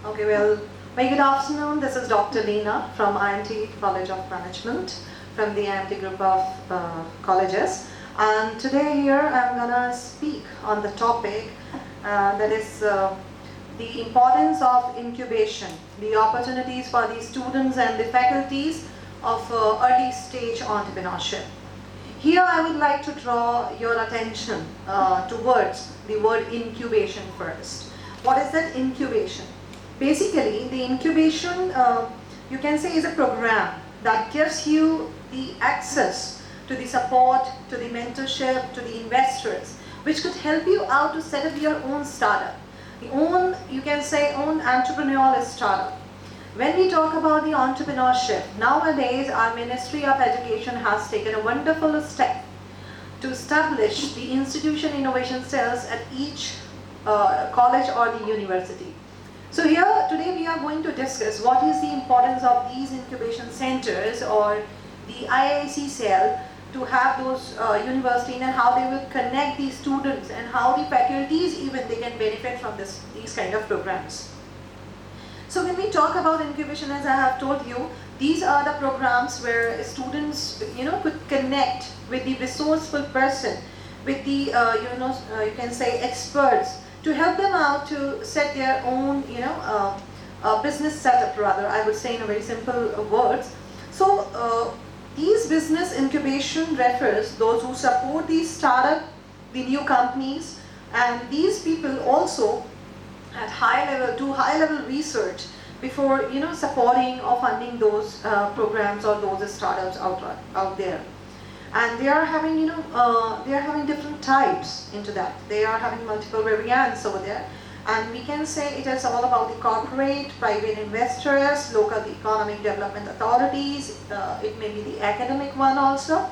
Okay, well, very good afternoon. This is Dr. Leena from IIMT College of Management, from the IIMT group of colleges. And today here I'm gonna speak on the topic that is the importance of incubation, the opportunities for the students and the faculties of early stage entrepreneurship. Here I would like to draw your attention towards the word incubation first. What is that incubation? Basically, the incubation, you can say, is a program that gives you the access to the support, to the mentorship, to the investors, which could help you out to set up your own startup, the own, you can say, own entrepreneurial startup. When we talk about the entrepreneurship, nowadays our Ministry of Education has taken a wonderful step to establish the institution innovation cells at each college or the university. So here today we are going to discuss what is the importance of these incubation centers or the IIC cell to have those universities, and how they will connect these students and how the faculties even they can benefit from these kind of programs. So when we talk about incubation, as I have told you, these are the programs where students could connect with the resourceful person, with the you can say experts, to help them out to set their own business setup, rather I would say in a very simple words. So these business incubation refers those who support the startup, the new companies, and these people also at do high level research before supporting or funding those programs or those startups out there. And they are having they are having different types into that. They are having multiple variants over there, and we can say it is all about the corporate, private investors, local economic development authorities. It may be the academic one also.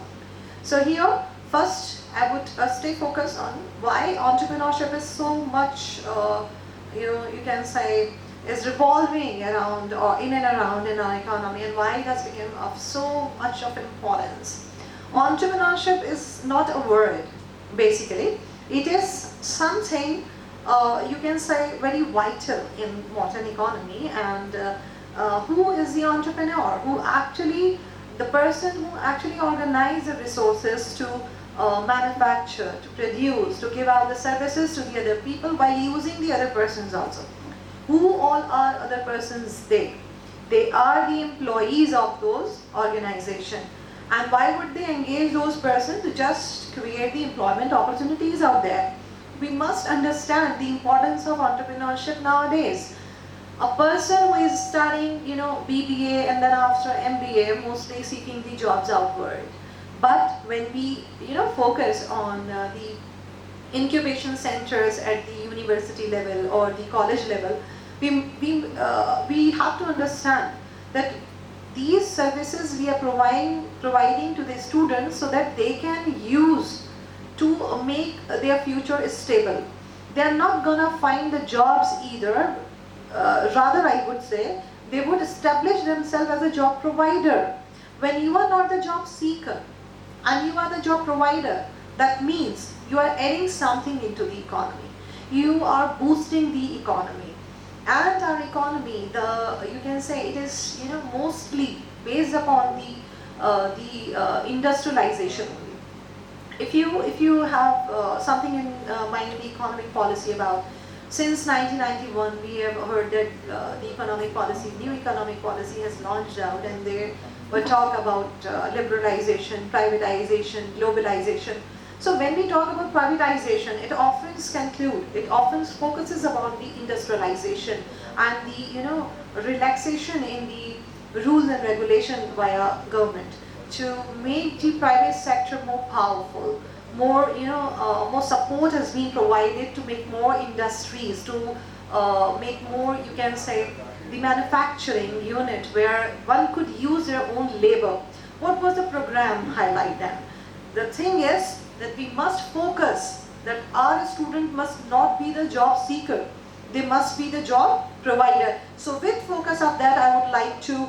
So here first I would stay focused on why entrepreneurship is so much you can say is revolving around or in and around in our economy, and why it has become of so much of importance. Entrepreneurship is not a word, basically. It is something you can say very vital in modern economy. And who is the entrepreneur? The person who actually organizes the resources to manufacture, to produce, to give out the services to the other people while using the other persons also. Who all are other persons? They are the employees of those organizations. And why would they engage those persons? To just create the employment opportunities out there. We must understand the importance of entrepreneurship nowadays. A person who is studying, BBA and then after MBA, mostly seeking the jobs outward. But when we, focus on the incubation centers at the university level or the college level, we have to understand that these services we are providing to the students so that they can use to make their future stable. They are not gonna find the jobs either. Rather, I would say they would establish themselves as a job provider. When you are not the job seeker and you are the job provider, that means you are adding something into the economy. You are boosting the economy. And our economy, you can say it is mostly based upon the industrialization only. If you have something in mind, the economic policy about, since 1991 we have heard that the economic policy, new economic policy has launched out, and they will talk about liberalization, privatization, globalization. So when we talk about privatization, it often focuses upon the industrialization and the relaxation in the rules and regulation via government to make the private sector more powerful. More more support has been provided to make more industries, to make more, you can say, the manufacturing unit where one could use their own labor. What was the program highlight then? The thing is that we must focus that our student must not be the job seeker, they must be the job provider. So with focus of that, I would like to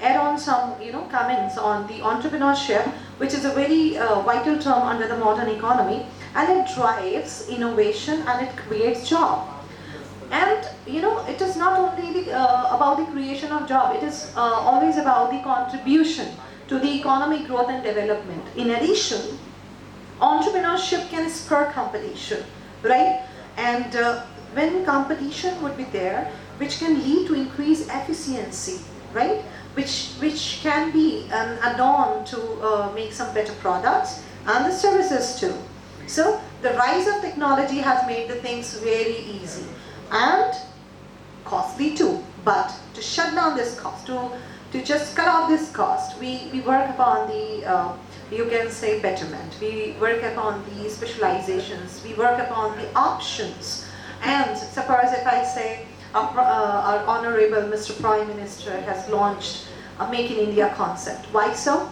add on some comments on the entrepreneurship, which is a very vital term under the modern economy, and it drives innovation and it creates job. And it is not only about the creation of job, it is always about the contribution to the economic growth and development. In addition, entrepreneurship can spur competition, right? And when competition would be there, which can lead to increased efficiency, right? Which can be an add-on to make some better products and the services too. So the rise of technology has made the things very easy and costly too. But to shut down this cost, to just cut off this cost, we work upon the you can say betterment. We work upon the specializations. We work upon the options. And suppose if I say our Honorable Mr. Prime Minister has launched a Make in India concept. Why so?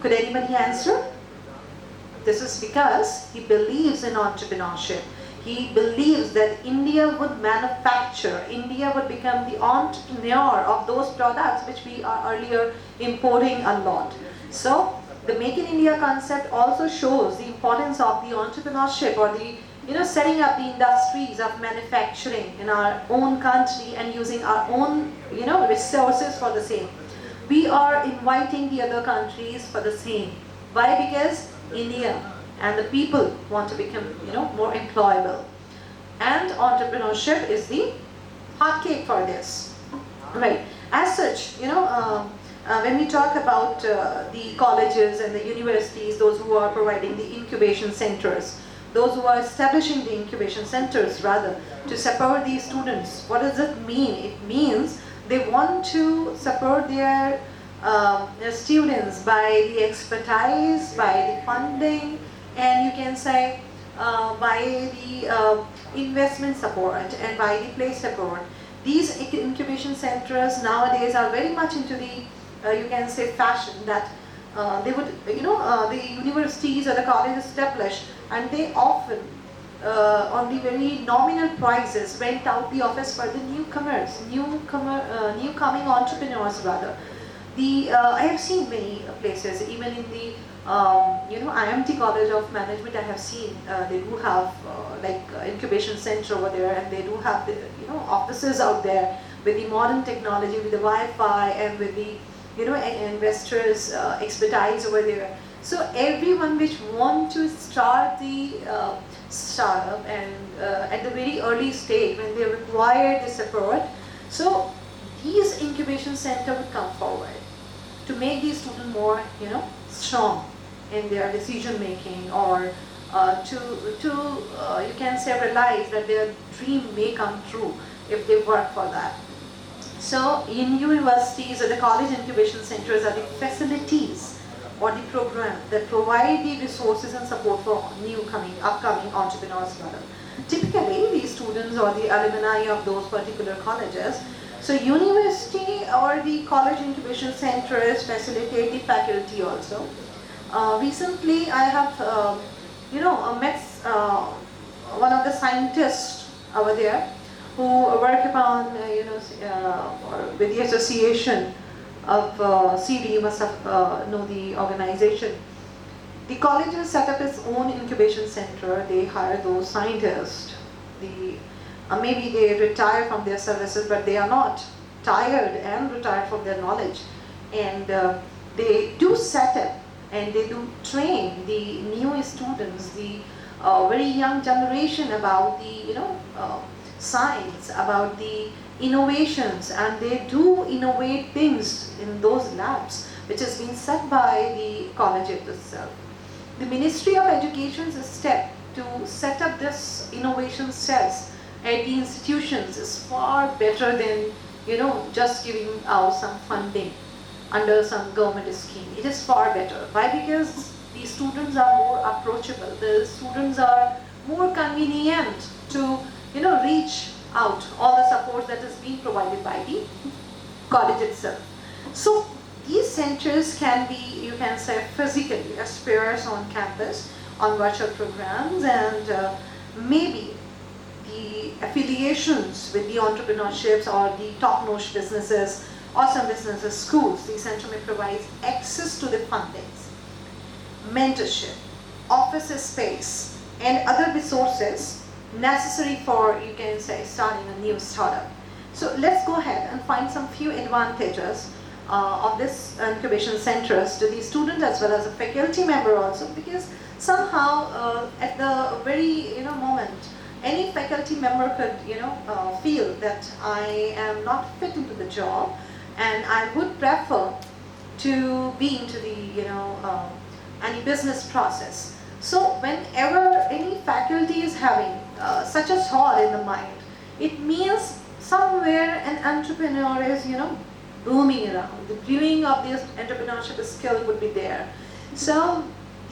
Could anybody answer? This is because he believes in entrepreneurship. He believes that India would manufacture, India would become the entrepreneur of those products which we are earlier importing a lot. So the Make in India concept also shows the importance of the entrepreneurship or the setting up the industries of manufacturing in our own country and using our own resources for the same. We are inviting the other countries for the same. Why? Because India and the people want to become more employable, and entrepreneurship is the hot cake for this, right? As such, when we talk about the colleges and the universities, those who are providing the incubation centers, those who are establishing the incubation centers rather, to support these students, what does it mean? It means they want to support their students by the expertise, by the funding, and you can say by the investment support and by the place support. These incubation centers nowadays are very much into the you can say fashion, that they would the universities or the colleges establish, and they often on the very nominal prices rent out the office for the newcomers, newcoming entrepreneurs rather. I have seen many places, even in the IIMT College of Management. I have seen they do have incubation center over there, and they do have the offices out there with the modern technology, with the Wi-Fi, and with the investors expertise over there. So everyone which want to start the startup and at the very early stage when they require the support, so these incubation center would come forward to make these students more strong in their decision making, or to you can say realize that their dream may come true if they work for that. So in universities or the college incubation centers are the facilities or the program that provide the resources and support for upcoming entrepreneurs rather. Typically these students or the alumni of those particular colleges, so university or the college incubation centers facilitate the faculty also. Recently I have met one of the scientists over there who work upon with the association of CD. You must have know the organization. The colleges set up its own incubation center. They hire those scientists. Maybe they retire from their services, but they are not tired and retired from their knowledge. And they do set up and they do train the new students, the very young generation about the science, about the innovations, and they do innovate things in those labs which has been set by the college itself. The Ministry of Education's step to set up this innovation cells at the institutions is far better than just giving out some funding under some government scheme. It is far better. Why? Because the students are more approachable. The students are more convenient to reach out all the support that is being provided by the college itself. So these centers can be, you can say, physically as pairs on campus, on virtual programs, and maybe the affiliations with the entrepreneurships or the top-notch businesses or some businesses, schools. The center may provide access to the fundings, mentorship, office space, and other resources necessary for, you can say, starting a new startup. So let's go ahead and find some few advantages of this incubation centers to the student as well as a faculty member also, because somehow at the very moment any faculty member could feel that I am not fit into the job and I would prefer to be into the any business process. So whenever any faculty is having such a thought in the mind, it means somewhere an entrepreneur is booming around. The brewing of this entrepreneurship skill would be there. So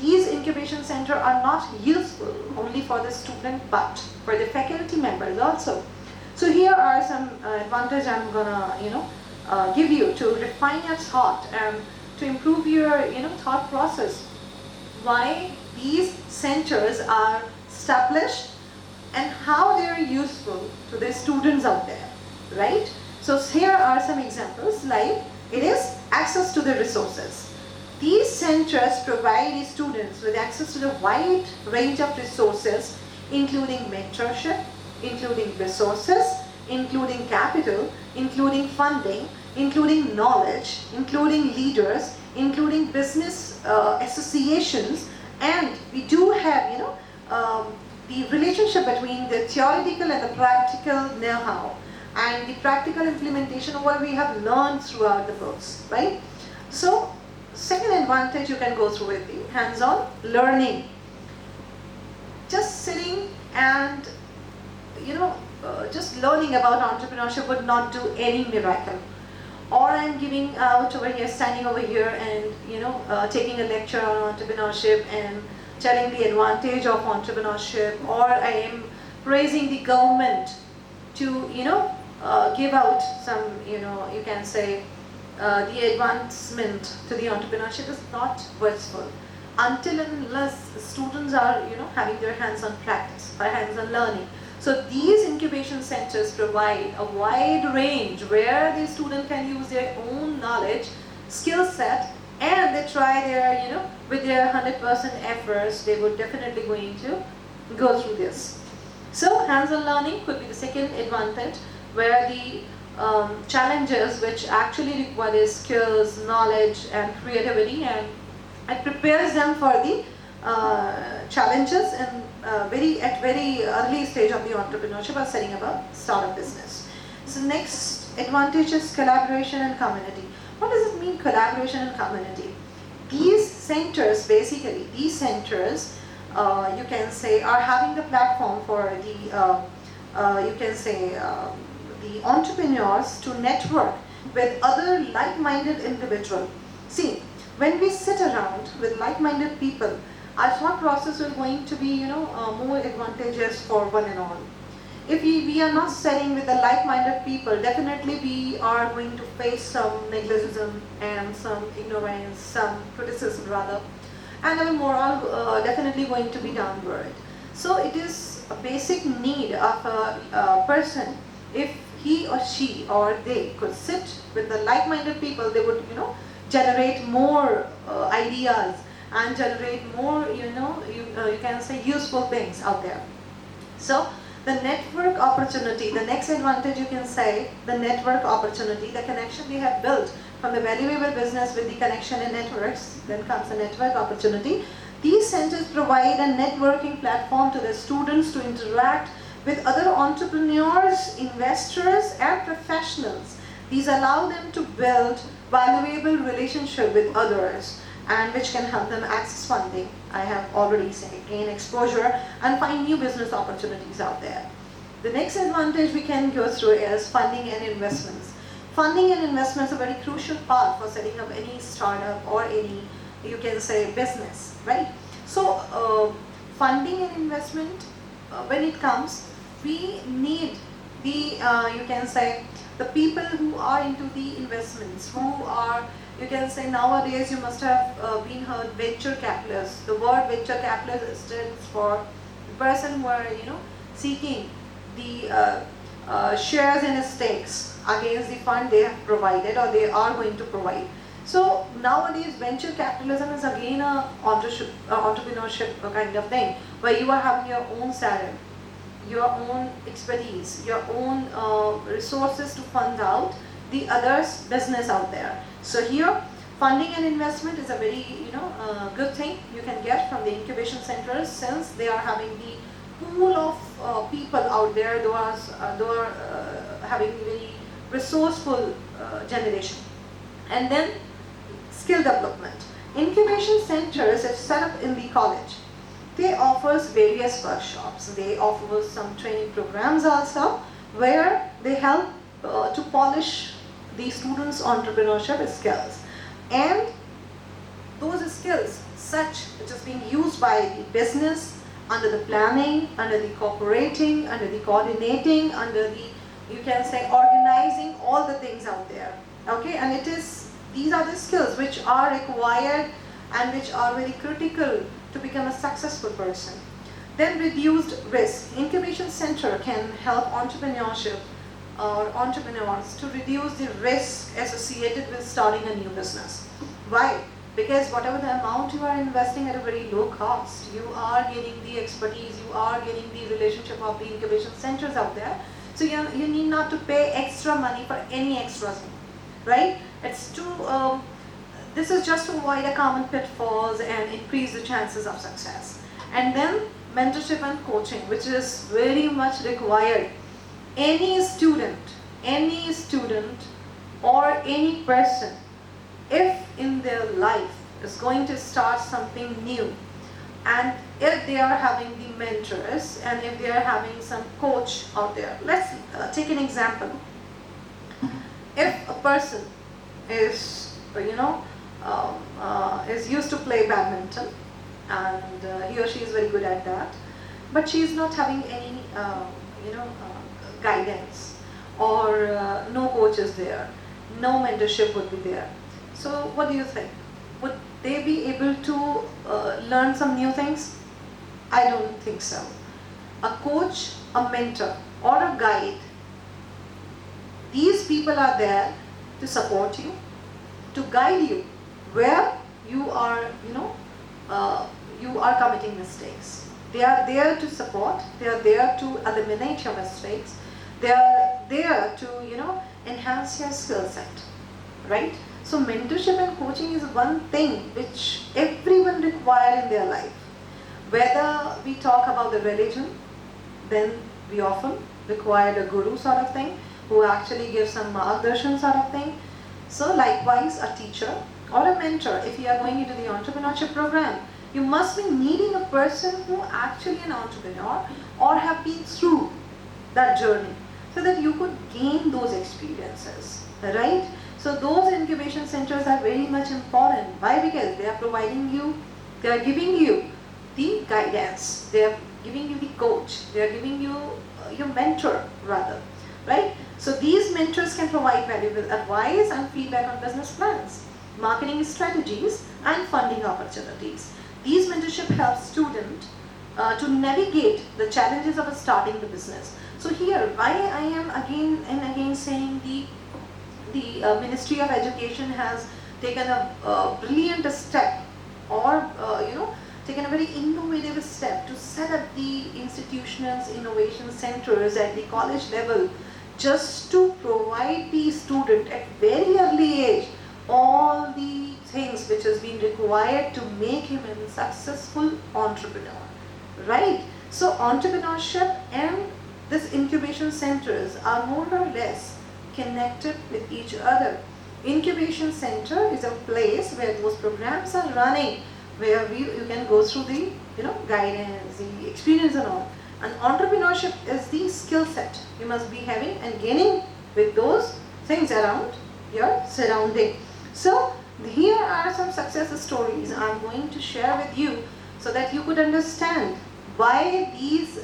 these incubation centers are not useful only for the student but for the faculty members also. So here are some advantages I'm gonna give you to refine your thought and to improve your thought process. Why these centers are established and how they are useful to the students out there, right? So here are some examples, like it is access to the resources. These centers provide students with access to the wide range of resources, including mentorship, including resources, including capital, including funding, including knowledge, including leaders, including business associations, and we do have the relationship between the theoretical and the practical know-how and the practical implementation of what we have learned throughout the books, right? So second advantage you can go through with the hands-on learning. Just sitting and just learning about entrepreneurship would not do any miracle. Or I'm giving out over here, standing over here and taking a lecture on entrepreneurship and telling the advantage of entrepreneurship, or I am praising the government to give out some you can say the advancement to the entrepreneurship is not useful until and unless students are having their hands-on practice or hands-on learning. So these incubation centers provide a wide range where the student can use their own knowledge, skill set, and they try their with their 100% efforts, they would definitely going to go through this. So hands-on learning could be the second advantage, where the challenges which actually require the skills, knowledge and creativity, and it prepares them for the challenges and very early stage of the entrepreneurship or setting up a startup business. So next advantage is collaboration and community. What does it mean, collaboration and community? These centers, basically these centers you can say are having the platform for the you can say the entrepreneurs to network with other like-minded individuals. See, when we sit around with like-minded people, our thought process is going to be more advantageous for one and all. If we are not sitting with the like-minded people, definitely we are going to face some negligence and some ignorance, some criticism rather, and our morale definitely going to be downward. So it is a basic need of a person. If he or she or they could sit with the like-minded people, they would generate more ideas and generate more you can say useful things out there. So the network opportunity, the next advantage you can say, the network opportunity, the connection they have built from the valuable business with the connection and networks, then comes the network opportunity. These centers provide a networking platform to the students to interact with other entrepreneurs, investors and professionals. These allow them to build valuable relationship with others, and which can help them access funding. I have already said, gain exposure and find new business opportunities out there. The next advantage we can go through is funding and investments. Funding and investments are a very crucial part for setting up any startup or any, you can say, business, right? So funding and investment, when it comes, we need the, you can say, the people who are into the investments, who are, you can say, nowadays you must have been heard venture capitalists. The word venture capitalist stands for the person who are seeking the shares and stakes against the fund they have provided or they are going to provide. So nowadays venture capitalism is again a entrepreneurship kind of thing, where you are having your own salary your own expertise, your own resources to fund out the others' business out there. So here, funding and investment is a very good thing you can get from the incubation centers, since they are having the pool of people out there who are having very resourceful generation. And then skill development. Incubation centers, if set up in the college, they offers various workshops. They offer some training programs also, where they help to polish the students' entrepreneurship skills. And those skills, such which is being used by the business, under the planning, under the cooperating, under the coordinating, under the, you can say, organizing, all the things out there. Okay, and these are the skills which are required and which are very critical to become a successful person. Then reduced risk. Incubation center can help entrepreneurship or entrepreneurs to reduce the risk associated with starting a new business. Why? Because whatever the amount you are investing at a very low cost, you are gaining the expertise, you are gaining the relationship of the incubation centers out there. So you need not to pay extra money for any extra thing, right? This is just to avoid a common pitfalls and increase the chances of success. And then mentorship and coaching, which is very much required. Any student or any person, if in their life is going to start something new, and if they are having the mentors and if they are having some coach out there, let's take an example. If a person is is used to play badminton, and he or she is very good at that, but she is not having any guidance, or no coaches there, no mentorship would be there. So what do you think? Would they be able to learn some new things? I don't think so. A coach, a mentor, or a guide, these people are there to support you, to guide you where you are, you are committing mistakes. They are there to support, they are there to eliminate your mistakes, they are there to, enhance your skill set, right? So mentorship and coaching is one thing which everyone requires in their life. Whether we talk about the religion, then we often require a guru sort of thing, who actually gives some margdarshan sort of thing. So likewise, a teacher or a mentor, if you are going into the entrepreneurship program, you must be needing a person who actually an entrepreneur or have been through that journey, so that you could gain those experiences, right? So those incubation centers are very much important. Why? Because they are providing you, they are giving you the guidance, they are giving you the coach, they are giving you your mentor rather, right? So these mentors can provide valuable advice and feedback on business plans, marketing strategies, and funding opportunities. These mentorship helps students to navigate the challenges of starting the business. So here, why I am again and again saying the Ministry of Education has taken a brilliant step, or taken a very innovative step to set up the institutional innovation centers at the college level, just to provide the student at very early age all the things which has been required to make him a successful entrepreneur, right? So entrepreneurship and this incubation centers are more or less connected with each other. Incubation center is a place where those programs are running, where you can go through the guidance, the experience and all. And entrepreneurship is the skill set you must be having and gaining with those things around your surrounding. So here are some success stories I'm going to share with you, so that you could understand why these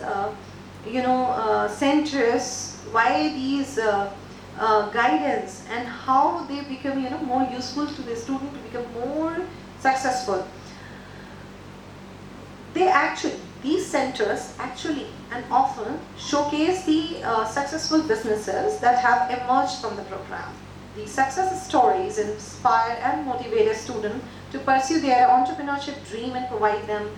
centers, why these guidance, and how they become more useful to the student to become more successful. These centers actually and often showcase the successful businesses that have emerged from the program. The success stories inspire and motivate a student to pursue their entrepreneurship dream and provide them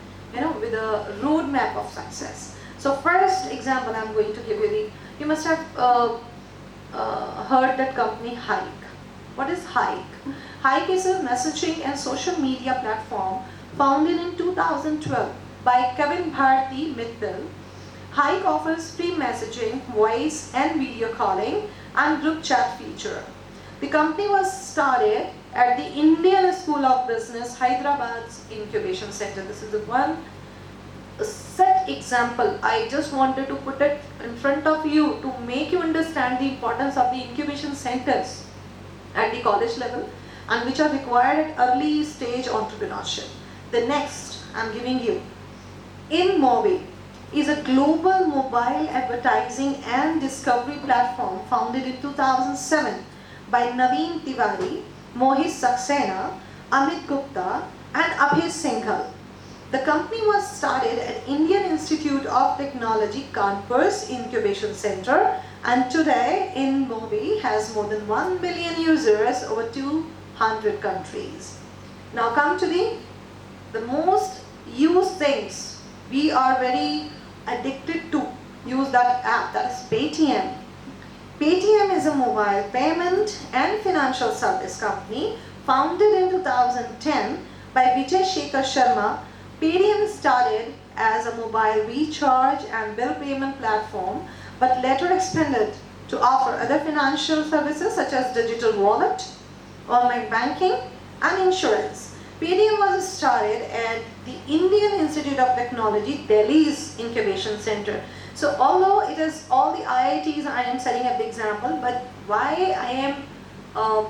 with a roadmap of success. So first example I'm going to give you, you must have heard that company Hike. What is Hike? Hike is a messaging and social media platform founded in 2012 by Kevin Bharti Mittal. Hike offers free messaging, voice and video calling and group chat feature. The company was started at the Indian School of Business, Hyderabad's incubation center. This is the one set example. I just wanted to put it in front of you to make you understand the importance of the incubation centers at the college level and which are required at early stage entrepreneurship. The next I'm giving you, InMobi is a global mobile advertising and discovery platform founded in 2007 by Naveen Tiwari, Mohit Saxena, Amit Gupta and Abhay Singhal. The company was started at Indian Institute of Technology Kanpur's Incubation Center, and today InMobi has more than 1 million users over 200 countries. Now come to the most used things. We are very addicted to use that app, that is Paytm. Paytm is a mobile payment and financial service company founded in 2010 by Vijay Shekhar Sharma. Paytm started as a mobile recharge and bill payment platform, but later expanded to offer other financial services such as digital wallet, online banking and insurance. Paytm was started at the Indian Institute of Technology, Delhi's incubation center. So although it is all the IITs I am setting up the example, but why I am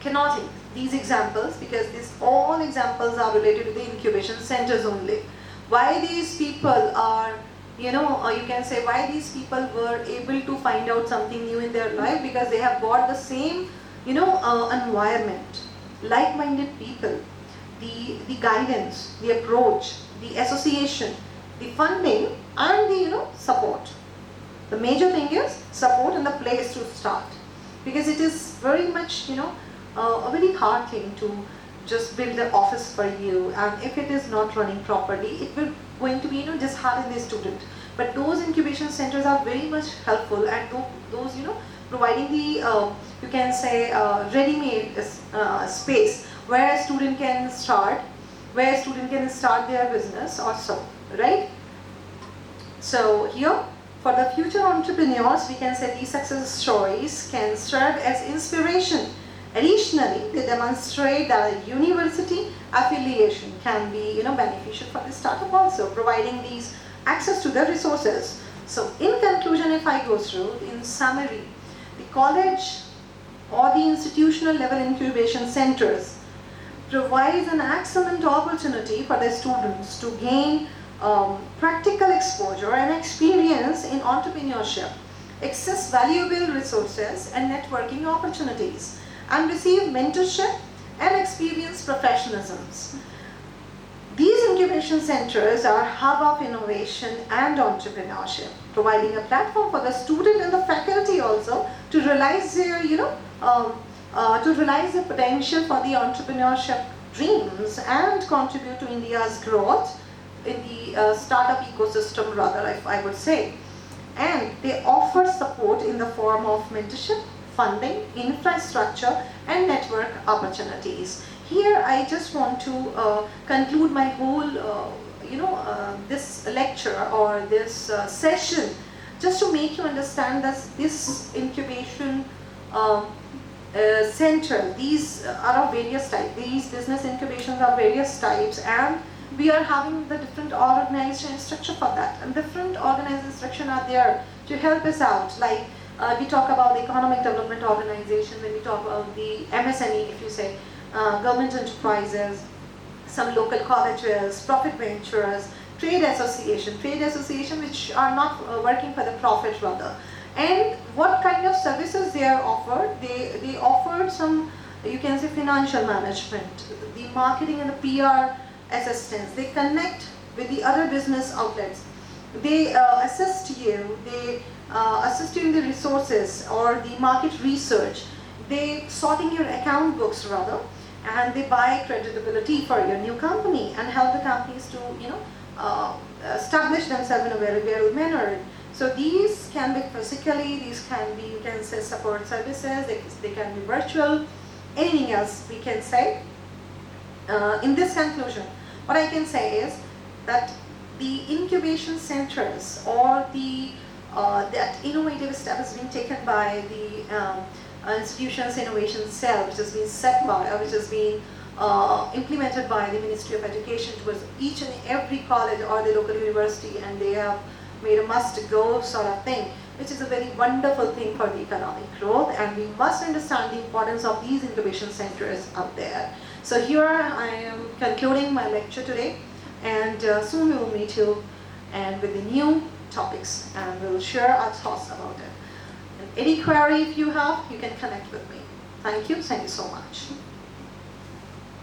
cannot these examples, because these all examples are related to the incubation centers only. Why these people are, you can say why these people were able to find out something new in their life, because they have got the same, environment, like-minded people, the guidance, the approach, the association, the funding and the, support. The major thing is support and the place to start, because it is very much, a very hard thing to just build an office for you, and if it is not running properly, it will going to be dishearten the student. But those incubation centers are very much helpful, and those providing the you can say ready-made space where a student can start, their business or so, right? So here, for the future entrepreneurs, we can say these success stories can serve as inspiration. Additionally, they demonstrate that a university affiliation can be beneficial for the startup also, providing these access to the resources. So in conclusion, if I go through, in summary, the college or the institutional level incubation centers provides an excellent opportunity for the students to gain practical exposure and experience in entrepreneurship, access valuable resources and networking opportunities, and receive mentorship and experience professionalisms. These incubation centers are a hub of innovation and entrepreneurship, providing a platform for the student and the faculty also to realize their, to realize the potential for the entrepreneurship dreams and contribute to India's growth in the startup ecosystem, rather, if I would say. And they offer support in the form of mentorship, funding, infrastructure, and network opportunities. Here, I just want to conclude my whole, this lecture or this session, just to make you understand that this incubation center, these are of various types. These business incubations are various types, and we are having the different organization structure for that. And different organization structure are there to help us out. Like we talk about the economic development organization, when we talk about the MSME, if you say, government enterprises, some local colleges, profit ventures, trade association which are not working for the profit rather. And what kind of services they are offered? They offer some, you can say, financial management, the marketing and the PR assistance. They connect with the other business outlets. They assist you. They assist you in the resources or the market research. They sorting your account books rather, and they buy credibility for your new company and help the companies to establish themselves in a very well manner. So these can be physically, these can be, you can say, support services, they can be virtual, anything else we can say. In this conclusion, what I can say is that the incubation centers or the that innovative step is being taken by the institution's innovation cell, which has been set by, or which has been implemented by the Ministry of Education towards each and every college or the local university, and they have made a must-go sort of thing, which is a very wonderful thing for the economic growth, and we must understand the importance of these incubation centers out there. So here I am concluding my lecture today, and soon we will meet you and with the new topics, and we will share our thoughts about it. And any query if you have, you can connect with me. Thank you so much.